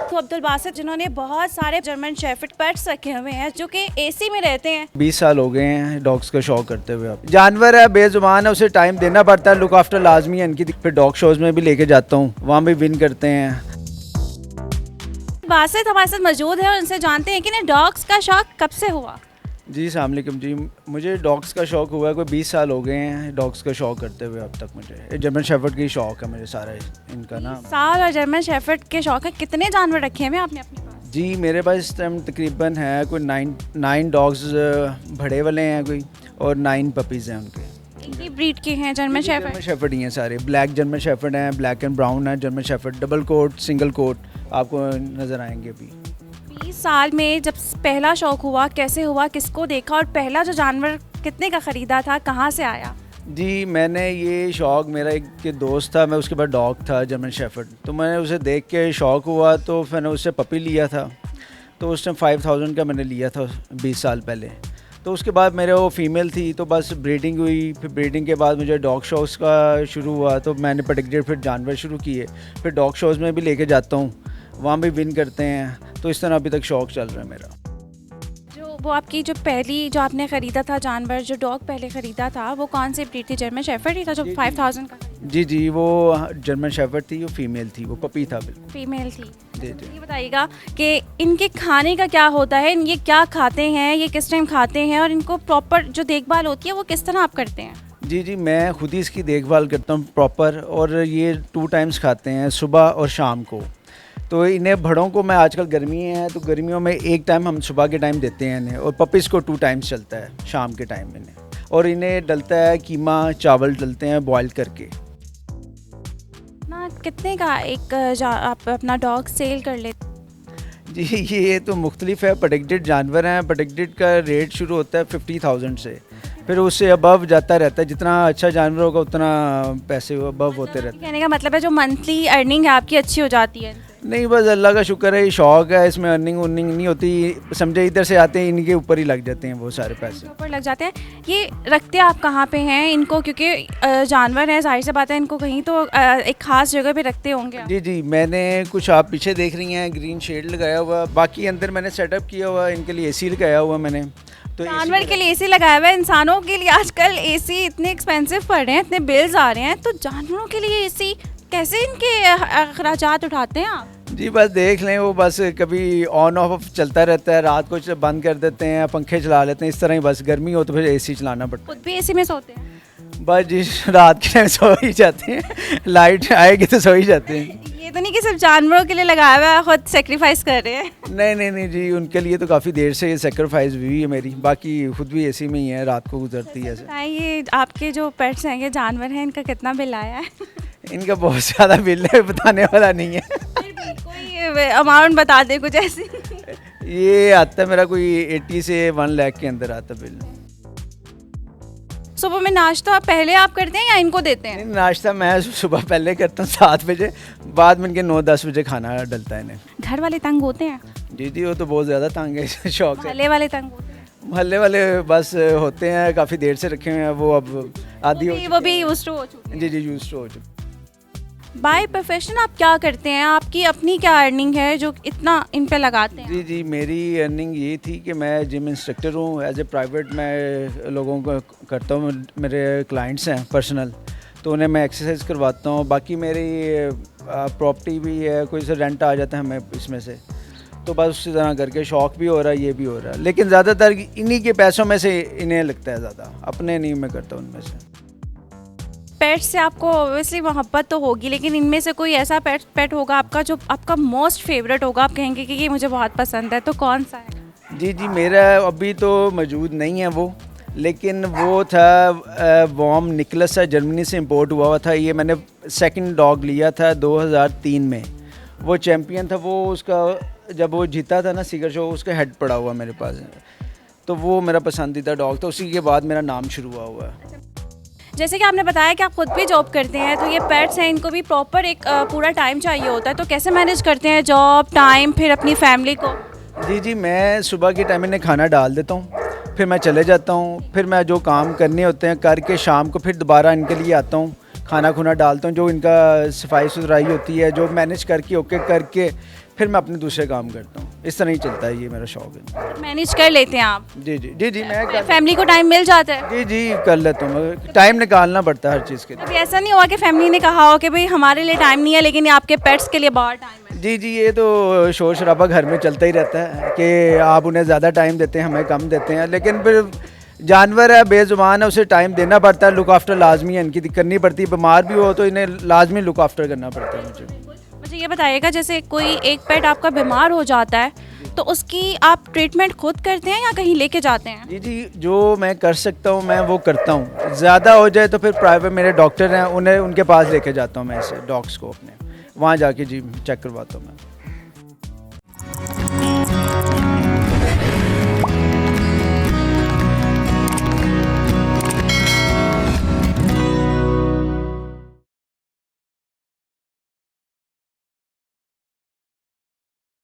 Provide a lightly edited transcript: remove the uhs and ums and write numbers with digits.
तो अब्दुल बासित जिन्होंने बहुत सारे जर्मन शेफर्ड पेट्स रखे हुए हैं जो कि एसी में रहते हैं। 20 साल हो गए हैं डॉग्स का शौक करते हुए। आप जानवर है, बेजुबान है, उसे टाइम देना पड़ता है, लुक आफ्टर लाजमी है इनकी। फिर डॉग शोज में भी लेके जाता हूँ, वहाँ भी विन करते हैं। बासित हमारे साथ मौजूद है और उनसे जानते हैं कि ना डॉग्स का शौक कब से हुआ। जी अस्सलाम वालेकुम जी, मुझे डॉग्स का शौक हुआ है, कोई 20 साल हो गए हैं डॉग्स का शौक करते हुए अब तक। मुझे जर्मन शेफर्ड की शौक है मुझे सारा इनका ना। साल और जर्मन शेफर्ड के शौक है। कितने जानवर रखे हैं आपने अपने पास? जी मेरे पास इस टाइम तकरीबन है कोई 9 डॉग्स बड़े वाले हैं कोई, और 9 पपीज़ हैं उनके। इनकी ब्रीड के हैं जर्मन शेफर्ड? शेफर्ड ही हैं सारे। ब्लैक जर्मन शेफर्ड हैं, ब्लैक एंड ब्राउन है German shepherd, double coat, single coat आपको नज़र आएंगे अभी। 20 साल में जब पहला शौक हुआ, कैसे हुआ, किसको देखा और पहला जो जानवर कितने का ख़रीदा था, कहाँ से आया? जी मैंने ये शौक़, मेरा एक दोस्त था, मैं उसके पास डॉग था जर्मन शेफर्ड, तो मैंने उसे देख के शौक़ हुआ तो मैंने उससे पपी लिया था। तो उस टाइम 5000 का मैंने लिया था 20 साल पहले। तो उसके बाद मेरे वो फ़ीमेल थी, तो बस ब्रीडिंग हुई। फिर ब्रीडिंग के बाद मुझे डॉग शोज़ का शुरू हुआ, तो मैंने प्रोटेक्टेड फिर जानवर शुरू किए। फिर डॉग शोज़ में भी लेके जाता हूँ, वहाँ भी विन करते हैं। तो इस तरह अभी तक शौक़ चल रहा है मेरा। वो आपकी जो पहली जो आपने ख़रीदा था जानवर, जो डॉग पहले ख़रीदा था, वो कौन सी ब्रीड थी? जर्मन शेफर्ड ही था जो 5000 का? जी वो जर्मन शेफर्ड थी, वो फीमेल थी, वो पपी था बिल्कुल। फीमेल थी। जी ये बताइएगा कि इनके खाने का क्या होता है, ये क्या खाते हैं, ये किस टाइम खाते हैं और इनको प्रॉपर जो देखभाल होती है वो किस तरह आप करते हैं? जी मैं खुद ही इसकी देखभाल करता हूँ प्रॉपर, और ये 2 टाइम्स खाते हैं, सुबह और शाम को। तो इन्हें बड़ों को मैं, आजकल गर्मी है तो गर्मियों में 1 टाइम हम सुबह के टाइम देते हैं इन्हें, और पपीज़ को 2 टाइम्स चलता है शाम के टाइम इन्हें। और इन्हें डलता है कीमा चावल डलते हैं बॉयल करके। ना कितने का एक आप अपना डॉग सेल कर लेते? जी ये तो मुख्तलिफ है, प्रोटेक्टेड जानवर हैं। प्रोटेक्टेड का रेट शुरू होता है 50,000 से, फिर उससे अबव जाता रहता है। जितना अच्छा जानवर होगा उतना पैसे अबव होते रहते हैं। कहने का मतलब है जो मंथली अर्निंग है आपकी अच्छी हो जाती है? नहीं, बस अल्लाह का शुक्र है, ये शौक़ है, इसमें अर्निंग वर्निंग नहीं होती। समझे इधर से आते हैं, इनके ऊपर ही लग जाते हैं वो सारे पैसे, ऊपर लग जाते हैं। ये रखते आप कहाँ पे हैं इनको? क्योंकि जानवर हैं, जाहिर सी बात है इनको कहीं तो एक ख़ास जगह पे रखते होंगे आप। जी मैंने कुछ, आप पीछे देख रही हैं, ग्रीन शेड लगाया हुआ। बाकी अंदर मैंने सेटअप किया हुआ, इनके लिए एसी लगाया हुआ मैंने। तो जानवर के लिए एसी लगाया हुआ है, इंसानों के लिए आजकल एसी इतने एक्सपेंसिव पड़ रहे हैं, इतने बिल्स आ रहे हैं, तो जानवरों के लिए एसी कैसे, इनके अखराजात उठाते हैं आप? जी बस देख लें, वो बस कभी ऑन ऑफ चलता रहता है, रात को बंद कर देते हैं, पंखे चला लेते हैं, इस तरह ही। बस गर्मी हो तो फिर एसी चलाना पड़ता खुद भी एसी में सोते हैं? है। बस जिस रात के टाइम सो ही जाते हैं, लाइट आएगी तो सो ही जाते हैं। ये तो नहीं कि सिर्फ जानवरों के लिए लगाया हुआ है, खुद सेक्रीफाइस कर रहे हैं? नहीं जी, उनके लिए तो काफ़ी देर से ये सेक्रीफाइस हुई है मेरी। बाकी खुद भी एसी में ही है, रात को गुजरती है ऐसे। ये आपके जो पेट्स हैं, ये जानवर हैं, इनका कितना बिल आया है? इनका बहुत ज़्यादा बिल है, बताने वाला नहीं है। कोई अमाउंट बता दे कुछ ऐसी। ये आता है मेरा कोई 80 से 1 लाख के अंदर आता बिल। सुबह में नाश्ता पहले आप करते हैं या इनको देते हैं? नाश्ता मैं सुबह पहले करता हूँ 7 बजे, बाद में इनके 9-10 बजे खाना डलता है इन्हें। घर वाले तंग होते हैं? जी वो तो बहुत ज़्यादा तंग है इस शौक से। मोहल्ले वाले तंग होते हैं? मोहल्ले वाले बस होते हैं, काफ़ी देर से रखे हुए हैं, वो अब आदि वो भी यूज्ड हो चुके हैं। जी यूज्ड हो चुके। बाय प्रोफेशन आप क्या करते हैं? आपकी अपनी क्या अर्निंग है जो इतना इन पे लगाते हैं? जी मेरी अर्निंग ये थी कि मैं जिम इंस्ट्रक्टर हूँ। एज ए प्राइवेट मैं लोगों को करता हूँ, मेरे क्लाइंट्स हैं पर्सनल, तो उन्हें मैं एक्सरसाइज करवाता हूँ। बाकी मेरी प्रॉपर्टी भी है, कोई से रेंट आ जाता है हमें इसमें से, तो बस उसी तरह करके शौक़ भी हो रहा है, ये भी हो रहा है। लेकिन ज़्यादातर इन्हीं के पैसों में से इन्हें लगता है ज़्यादा, अपने नहीं मैं करता उनमें से। पेट से आपको ऑब्वियसली मोहब्बत तो होगी, लेकिन इनमें से कोई ऐसा पेट होगा आपका जो आपका मोस्ट फेवरेट होगा, आप कहेंगे कि ये मुझे बहुत पसंद है, तो कौन सा है? जी मेरा अभी तो मौजूद नहीं है वो, लेकिन वो था वॉर्म निकलस है, जर्मनी से इंपोर्ट हुआ था। ये मैंने सेकंड डॉग लिया था 2003 में, वो चैम्पियन था। वो उसका जब वो जीता था ना सिगर शो, उसका हेड पड़ा हुआ मेरे पास, तो वो मेरा पसंदीदा डॉग था। उसी के बाद मेरा नाम शुरू हुआ है। जैसे कि आपने बताया कि आप खुद भी जॉब करते हैं, तो ये पेट्स हैं, इनको भी प्रॉपर एक पूरा टाइम चाहिए होता है, तो कैसे मैनेज करते हैं जॉब टाइम फिर अपनी फैमिली को? जी मैं सुबह के टाइम इन्हें खाना डाल देता हूँ, फिर मैं चले जाता हूँ, फिर मैं जो काम करने होते हैं करके शाम को फिर दोबारा इनके लिए आता हूँ। खाना खुना डालता हूँ, जो इनका सफाई सुथराई होती है, जो मैनेज करके ओके करके फिर मैं अपने दूसरे काम करता हूँ। इस तरह ही चलता है, ये मेरा शौक है। मैनेज कर लेते हैं आप? जी जी जी जी, मैं फैमिली को टाइम मिल जाता है? जी जी कर लेता हूँ, टाइम निकालना पड़ता है हर चीज़ के लिए। कभी ऐसा नहीं हुआ कि फैमिली ने कहा हो कि भाई हमारे लिए टाइम नहीं है लेकिन ये आपके पेट्स के लिए बहुत टाइम है? जी जी, ये तो शोर शराबा घर में चलता ही रहता है कि आप उन्हें ज़्यादा टाइम देते हैं, हमें कम देते हैं, लेकिन फिर जानवर है, बेजुबान है, उसे टाइम देना पड़ता है, लुक आफ्टर लाजमी है, इनकी करनी पड़ती है। बीमार भी हो तो इन्हें लाजमी लुक आफ्टर करना पड़ता है मुझे। मुझे ये बताइएगा, जैसे कोई एक पेट आपका बीमार हो जाता है तो उसकी आप ट्रीटमेंट खुद करते हैं या कहीं लेके जाते हैं? जी जी, जो मैं कर सकता हूँ मैं वो करता हूँ। ज़्यादा हो जाए तो फिर प्राइवेट मेरे डॉक्टर हैं, उन्हें उनके पास लेके जाता हूँ मैं ऐसे डॉग्स को अपने, वहाँ जाके जी चेक करवाता हूँ मैं।